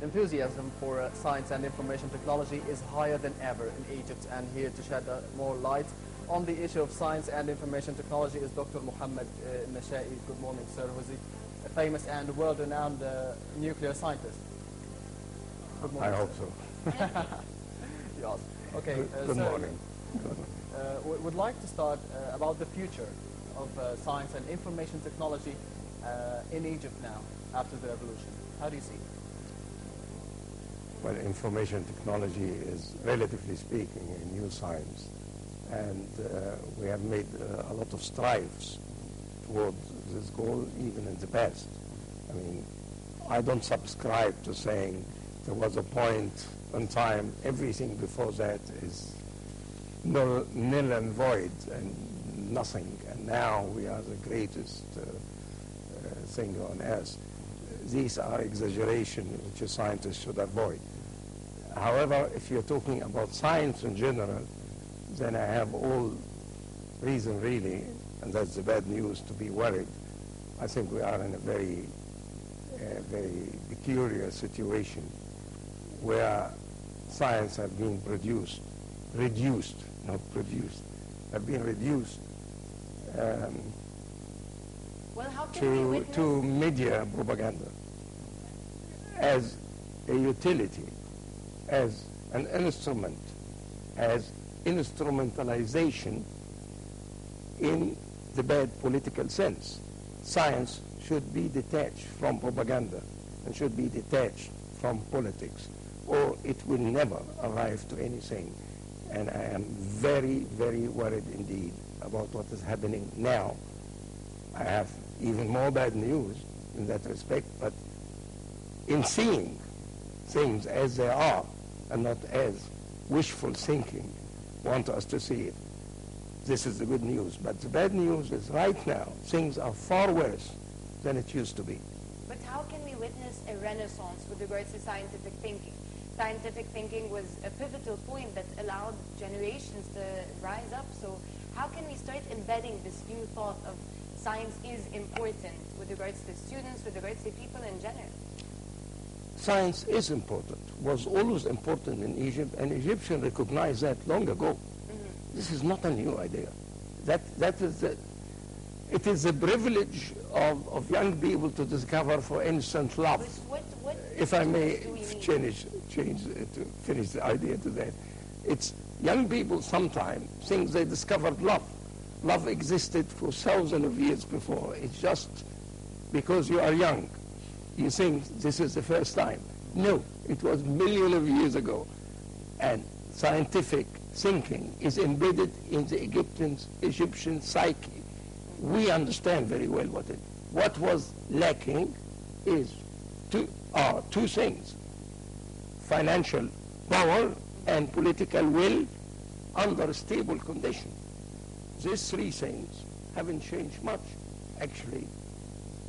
Enthusiasm for science and information technology is higher than ever in Egypt, and here to shed more light on the issue of science and information technology is Dr. محمد النشائى. Good morning, sir, who's a famous and world-renowned nuclear scientist. Good morning. I hope so. Yes. Okay. Good morning. We would like to start about the future of science and information technology in Egypt now, after the revolution. How do you see it? Well, information technology is, relatively speaking, a new science. And we have made a lot of strides towards this goal, even in the past. I mean, I don't subscribe to saying there was a point in time, everything before that is nil and void and nothing. And now we are the greatest thing on earth. These are exaggerations which a scientist should avoid. However, if you're talking about science in general, then I have all reason really, and that's the bad news, to be worried. I think we are in a very peculiar situation where science have been reduced, well, how can we to media propaganda as a utility, as an instrument, as instrumentalization in the bad political sense. Science should be detached from propaganda and should be detached from politics, or it will never arrive to anything. And I am very, very worried indeed about what is happening now. I have even more bad news in that respect, but in seeing things as they are and not as wishful thinking want us to see it, this is the good news. But the bad news is right now things are far worse than it used to be. But how can we witness a renaissance with regards to scientific thinking? Scientific thinking was a pivotal point that allowed generations to rise up. So how can we start embedding this new thought of science is important with regards to students, with regards to people in general? Science is important, was always important in Egypt, and Egyptians recognized that long ago. Mm-hmm. This is not a new idea. It is a privilege of young people to discover, for instance, love. What if I may change to finish the idea to that. It's young people sometimes think they discovered love. Love existed for thousands of years before. It's just because you are young, you think this is the first time. No, it was millions of years ago. And scientific thinking is embedded in the Egyptian psyche. We understand very well what was lacking is two things: financial power and political will under stable conditions. These three things haven't changed much. Actually,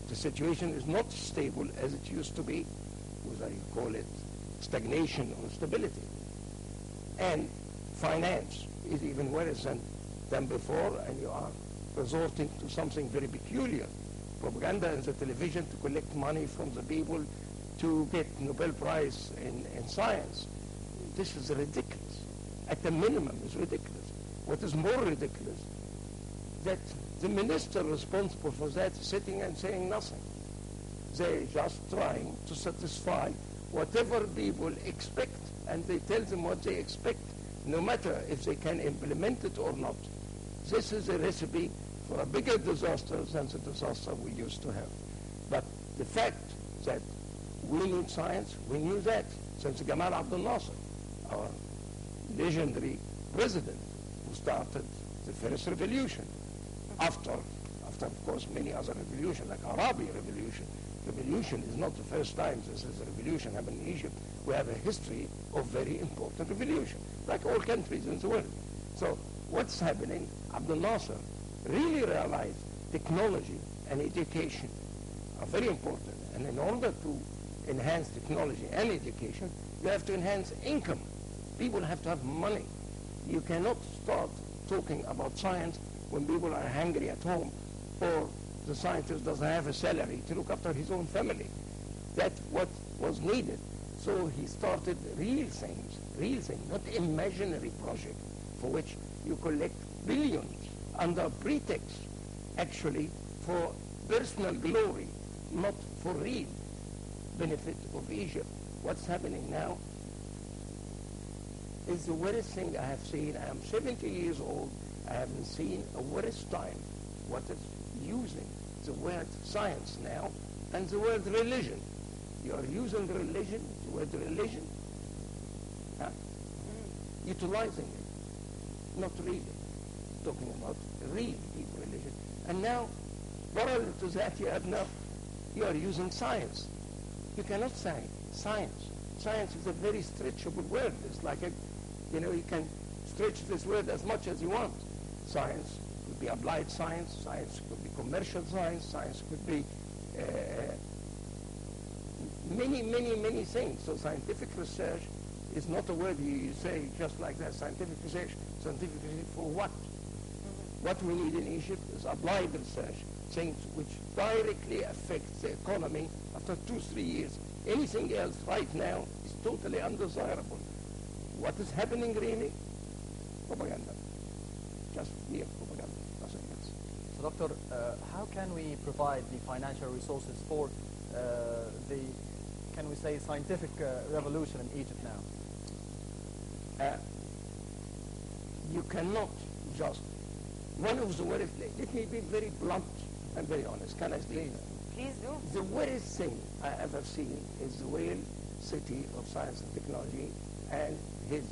the situation is not stable as it used to be, as I call it, stagnation or stability. And finance is even worse than before, and you are resorting to something very peculiar. Propaganda and the television to collect money from the people to get Nobel Prize in science. This is ridiculous. At the minimum, it's ridiculous. What is more ridiculous, that the minister responsible for that is sitting and saying nothing. They're just trying to satisfy whatever people expect, and they tell them what they expect, no matter if they can implement it or not. This is a recipe for a bigger disaster than the disaster we used to have. But the fact that we need science, we knew that since Gamal Abdel Nasser, our legendary president, who started the first revolution. After of course, many other revolutions, like Arabi revolution. Revolution is not the first time this is a revolution happened in Egypt. We have a history of very important revolution, like all countries in the world. So what's happening? Abdel Nasser really realized technology and education are very important. And in order to enhance technology and education, you have to enhance income. People have to have money. You cannot start talking about science when people are hungry at home, or the scientist doesn't have a salary to look after his own family. That's what was needed. So he started real things, not imaginary project for which you collect billions under pretext, actually for personal glory, not for real benefit of Egypt. What's happening now is the worst thing I have seen. I am 70 years old. I haven't seen a worse time what is using the word science now and the word religion. You are using religion, the word religion, utilizing it, not really talking about real deep religion. And now, parallel to that, you are using science. You cannot say science. Science is a very stretchable word. It's like you can stretch this word as much as you want. Science could be applied science, science could be commercial science, science could be many things. So scientific research is not a word you say just like that. Scientific research for what? What we need in Egypt is applied research, things which directly affect the economy after 2-3 years. Anything else right now is totally undesirable. What is happening really? Propaganda. Just mere propaganda, nothing else. So Doctor, how can we provide the financial resources for the, can we say, scientific revolution in Egypt now? You cannot just, one of the worst, let me be very blunt and very honest. Can I speak? Please do. The worst thing I ever seen is the Whale City of Science and Technology and his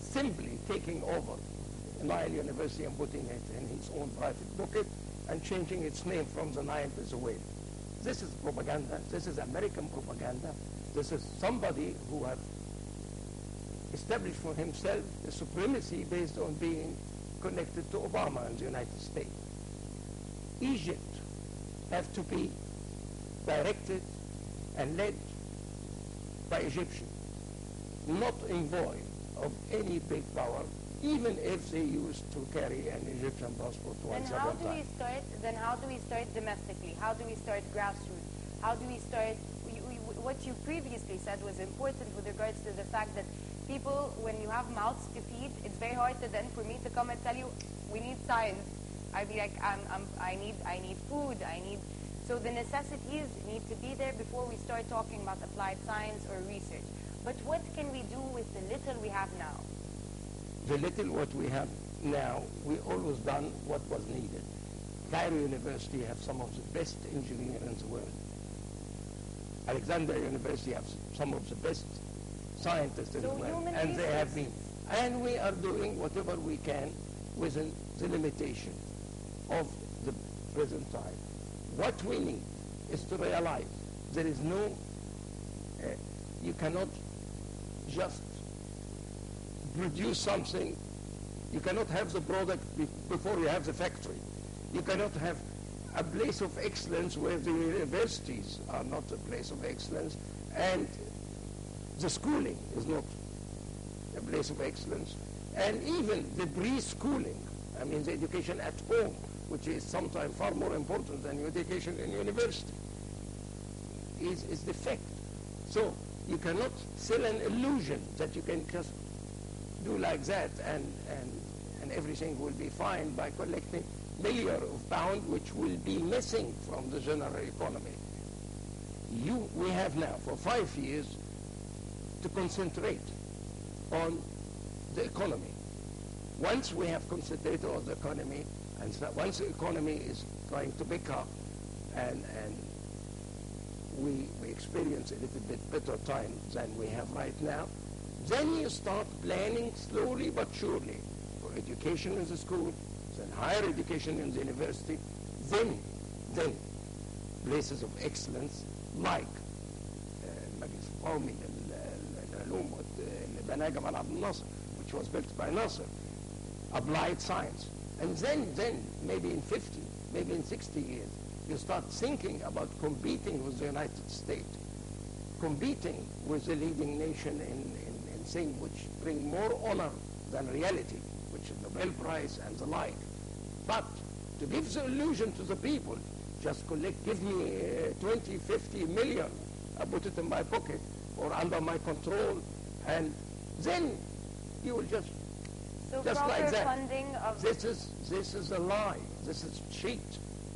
simply taking over Nile University and putting it in his own private bucket and changing its name from the Nile to the Whale. This is propaganda. This is American propaganda. This is somebody who have established for himself a supremacy based on being connected to Obama and the United States. Egypt have to be directed and led by Egyptians, not envoy of any big power, even if they used to carry an Egyptian passport once upon a time. Then how do we start domestically? How do we start grassroots? How do we start, what you previously said was important with regards to the fact that people, when you have mouths to feed, it's very hard to then for me to come and tell you, we need science. I'd be like, I need food, so the necessities need to be there before we start talking about applied science or research. But what can we do with the little we have now? The little what we have now, we always done what was needed. Cairo University have some of the best engineers in the world. Alexandria University have some of the best scientists in the world, and they have been. And we are doing whatever we can within the limitation of the present time. What we need is to realize there is no, you cannot just produce something. You cannot have the product before you have the factory. You cannot have a place of excellence where the universities are not a place of excellence, and the schooling is not a place of excellence, and even the pre-schooling, I mean the education at home, which is sometimes far more important than your education in university, is defect. So you cannot sell an illusion that you can just do like that and everything will be fine by collecting millions of pounds, which will be missing from the general economy. We have now for 5 years to concentrate on the economy. Once we have concentrated on the economy, and so once the economy is trying to pick up and we experience a little bit better time than we have right now, then you start planning slowly but surely for education in the school, then higher education in the university, then places of excellence like مجلس القومي للعلوم اللي بناه جمال عبد الناصر, which was built by Nasser, applied science. And then maybe in 50, maybe in 60 years, you start thinking about competing with the United States, competing with the leading nation in things which bring more honor than reality, which is Nobel Prize and the like. But to give the illusion to the people, just give me 20, 50 million I put it in my pocket or under my control, and then you will just So like proper that. funding of This is a lie. This is cheat.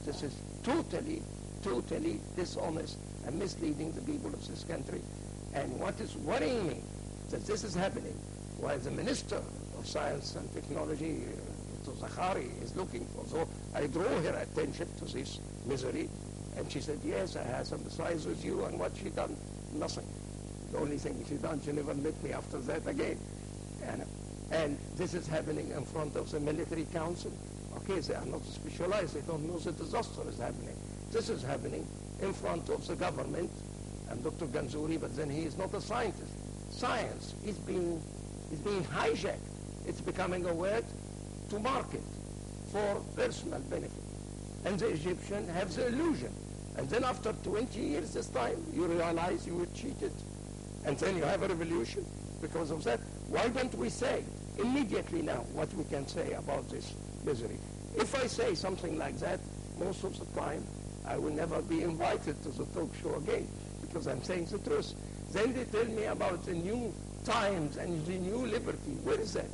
This is totally dishonest and misleading the people of this country. And what is worrying me that this is happening while the Minister of Science and Technology, Dr. Zakhari, is looking for. So I drew her attention to this misery, and she said, yes, I had sympathize with you, and what she done? Nothing. The only thing she done, she never met me after that again. And this is happening in front of the military council. Okay, they are not specialized. They don't know the disaster is happening. This is happening in front of the government and Dr. Ganzouri, but then he is not a scientist. Science is being hijacked. It's becoming a word to market for personal benefit. And the Egyptians have the illusion. And then after 20 years this time, you realize you were cheated. And then you have a revolution because of that. Why don't we say immediately now what we can say about this misery? If I say something like that, most of the time I will never be invited to the talk show again because I'm saying the truth. Then they tell me about the new times and the new liberty. Where is that?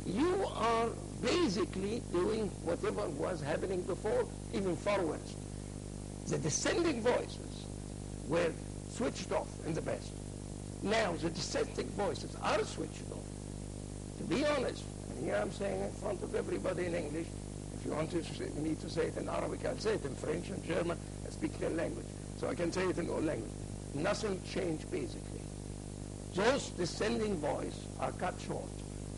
You are basically doing whatever was happening before, even far worse. The dissenting voices were switched off in the past. Now the dissenting voices are switched off. To be honest, and here I'm saying in front of everybody in English, if you want me to say it in Arabic, I'll say it in French and German. I speak their language, so I can say it in all languages. Nothing changed basically. Those dissenting voices are cut short.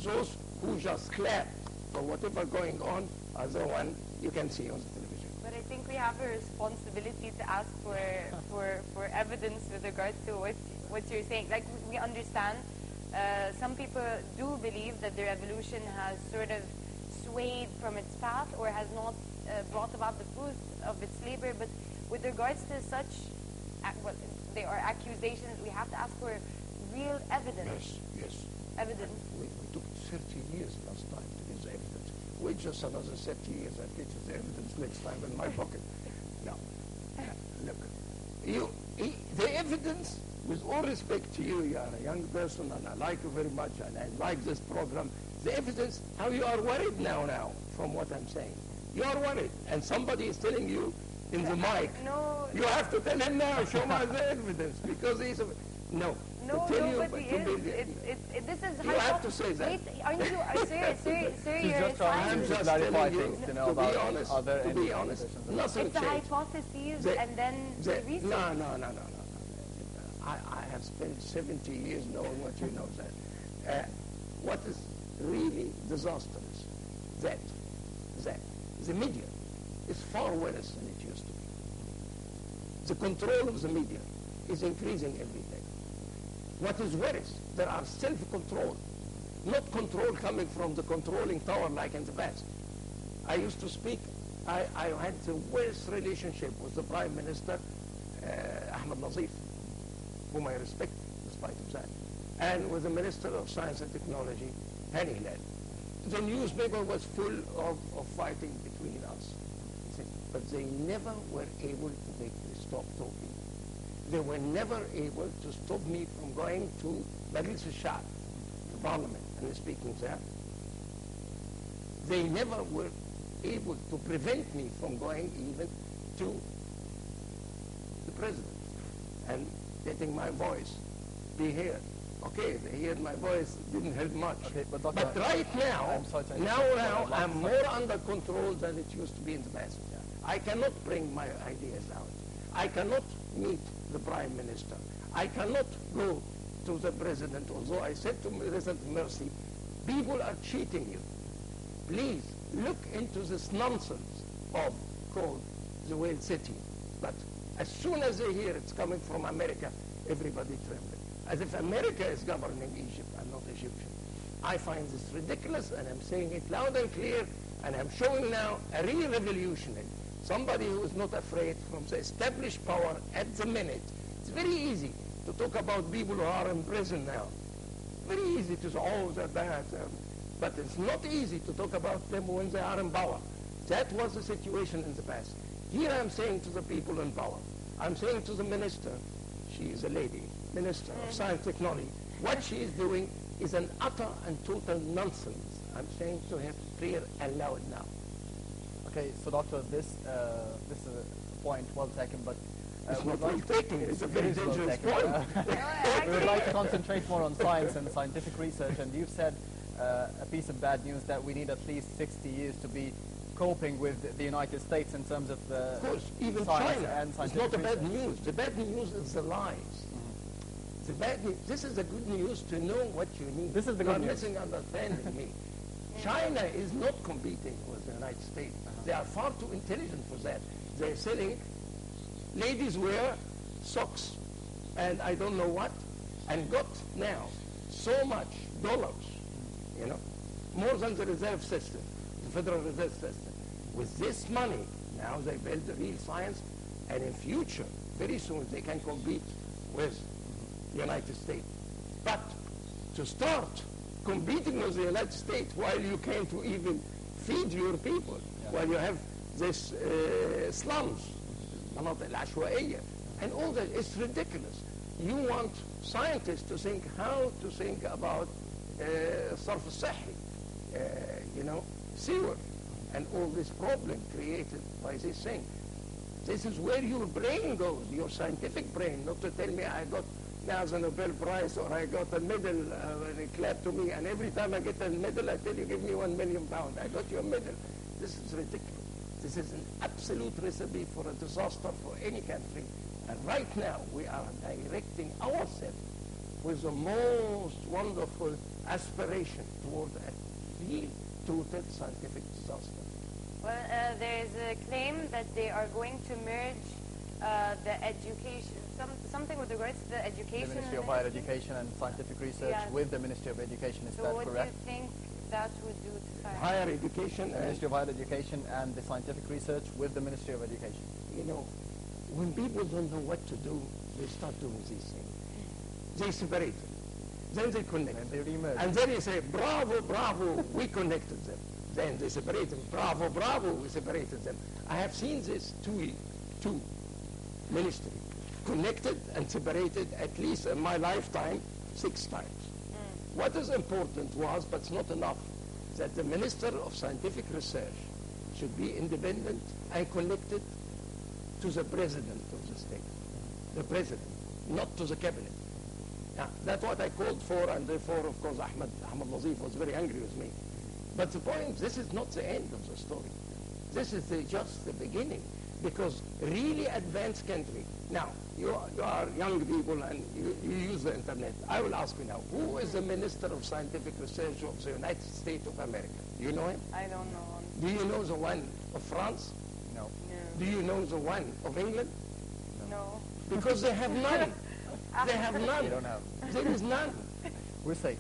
Those who just clap for whatever going on are the one you can see on the television. But I think we have a responsibility to ask for evidence with regards to what you're saying. Like, we understand some people do believe that the revolution has sort of swayed from its path or has not brought about the fruit of its labor. But with regards to such, well, they are accusations, we have to ask for real evidence. Yes. Evidence. We took 30 years last time to get the evidence. Wait just another 30 years, I'll get you the evidence next time in my pocket. Now, look, the evidence, with all respect to you, you are a young person and I like you very much and I like this program, the evidence, how you are worried now from what I'm saying. You are worried and somebody is telling you in the mic, No. you have to tell him now, show me the evidence because he's a, no. No, to tell nobody you, is. This is you have to say that. Wait, aren't you? Sir, She's you're just trying a to I'm scientist. just clarify telling you, things, you know, to about be honest, other to be entities. honest, nothing It's the changed. hypotheses and then the research. No. I have spent 70 years knowing what you know that. What is really disastrous, that the media is far worse than it used to be. The control of the media is increasing every day. What is worse, there are self-control, not control coming from the controlling tower like in the past. I used to speak, I had the worst relationship with the Prime Minister, Ahmed Nazif, whom I respect despite of that, and with the Minister of Science and Technology, Hani Hilal. The newspaper was full of fighting between us. But they never were able to make me stop talking. They were never able to stop me from going to Majlis al-Sha'b, the parliament, and speaking there. They never were able to prevent me from going even to the president and letting my voice be heard. Okay, they heard my voice, didn't help much. Okay, but right now, I'm sorry to now I'm more under control than it used to be in the past. Yeah. I cannot bring my ideas out. I cannot meet the Prime Minister. I cannot go to the President, although I said to President Mercy, people are cheating you. Please look into this nonsense of called the whale city. But as soon as they hear it's coming from America, everybody trembles. As if America is governing Egypt and not Egyptian. I find this ridiculous, and I'm saying it loud and clear, and I'm showing now a real revolutionary, somebody who is not afraid from the established power at the minute. It's very easy to talk about people who are in prison now. Very easy to say, oh, they're bad. But it's not easy to talk about them when they are in power. That was the situation in the past. Here I'm saying to the people in power, I'm saying to the minister, she is a lady, Minister of Science and Technology. What she is doing is an utter and total nonsense. I'm saying to her, clear and loud now. Okay, so Doctor, this is a point well taken, but It's not well taken, it's a very dangerous point. we would like to concentrate more on science and scientific research, and you've said a piece of bad news that we need at least 60 years to be coping with the United States in terms of Of course, even science China, and it's scientific not a bad research. news. The bad news is the lies. The bad news, this is the good news to know what you need. This is the You good are news. misunderstanding me. China is not competing with the United States. They are far too intelligent for that. They're selling ladies wear socks and I don't know what, and got now so much dollars, you know, more than the reserve system, the Federal Reserve System. With this money, now they build the real science, and in future, very soon, they can compete with the United States. But to start competing with the United States while you can't even feed your people, while you have this slums, مناطق العشوائية, and all that, it's ridiculous. You want scientists to think how to think about الصرف الصحي, you know, sewer, and all this problem created by this thing. This is where your brain goes, your scientific brain, not to tell me I got now the Nobel Prize or I got a medal and they clap to me, and every time I get a medal I tell you give me £1 million. I got you a medal. This is ridiculous. This is an absolute recipe for a disaster for any country. And right now we are directing ourselves with the most wonderful aspiration toward a real total scientific disaster. Well, there is a claim that they are going to merge the education, something with regards to the education. The Ministry of Higher Education and Scientific Research with the Ministry of Education, is So that what correct? do you think that would do to science? Higher education The and, Ministry of Higher Education and the Scientific Research with the Ministry of Education. you know, when people don't know what to do, they start doing these things. They separate them. Then they connect And them. they remerge. And then you say, bravo, bravo, we connected them. Then they separate them. Bravo, bravo, we separated them. I have seen this two ministries connected and separated at least in my lifetime 6 times. What is important was, but it's not enough, that the Minister of Scientific Research should be independent and connected to the President of the state. The President, not to the Cabinet. Yeah, that's what I called for, and therefore, of course, Ahmed Nazif was very angry with me. But the point, this is not the end of the story. This is just the beginning, because really advanced country. Now, you are young people and you use the internet. I will ask you now, who is the Minister of Scientific Research of the United States of America? Do you know him? I don't know. Do you know the one of France? No. Do you know the one of England? No. Because they have none. They have none. We don't have. There is none. We're safe.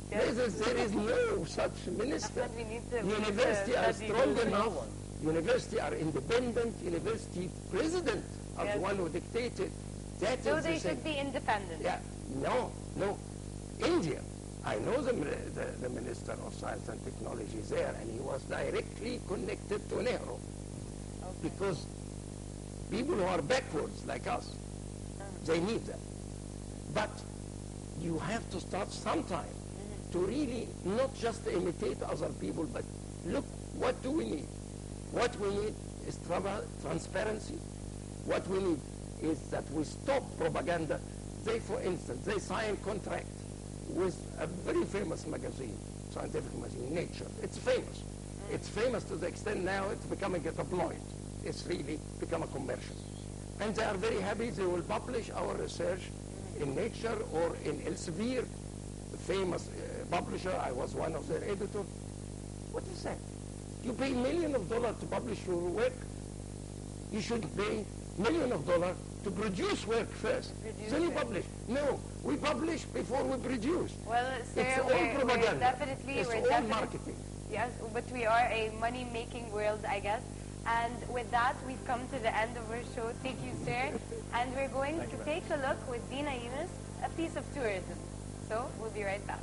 There is no such minister. Ahmed, we need to University are study strong this. enough. University are independent. University president are the one who dictated. That So is they the thing. should be independent. Yeah. No. India. I know the Minister of Science and Technology there, and he was directly connected to Nehru. Because people who are backwards like us, they need that. But you have to start sometime to really not just imitate other people, but look, what do we need? What we need is transparency. What we need is that we stop propaganda. They, for instance, they sign contract with a very famous magazine, scientific magazine, Nature. It's famous. It's famous to the extent now it's becoming a tabloid. It's really become a commercial. And they are very happy they will publish our research in Nature or in Elsevier, the famous publisher. I was one of their editors. What is that? You pay millions of dollars to publish your work. You should pay millions of dollars to produce work first. Then you publish. No, we publish before we produce. Well, sir, It's all we're propaganda. definitely, It's we're all definitely, marketing. yes, but we are a money-making world, I guess. And with that, we've come to the end of our show. Thank you, sir. And we're going to take a look with Dina Yunus, a piece of tourism. So we'll be right back.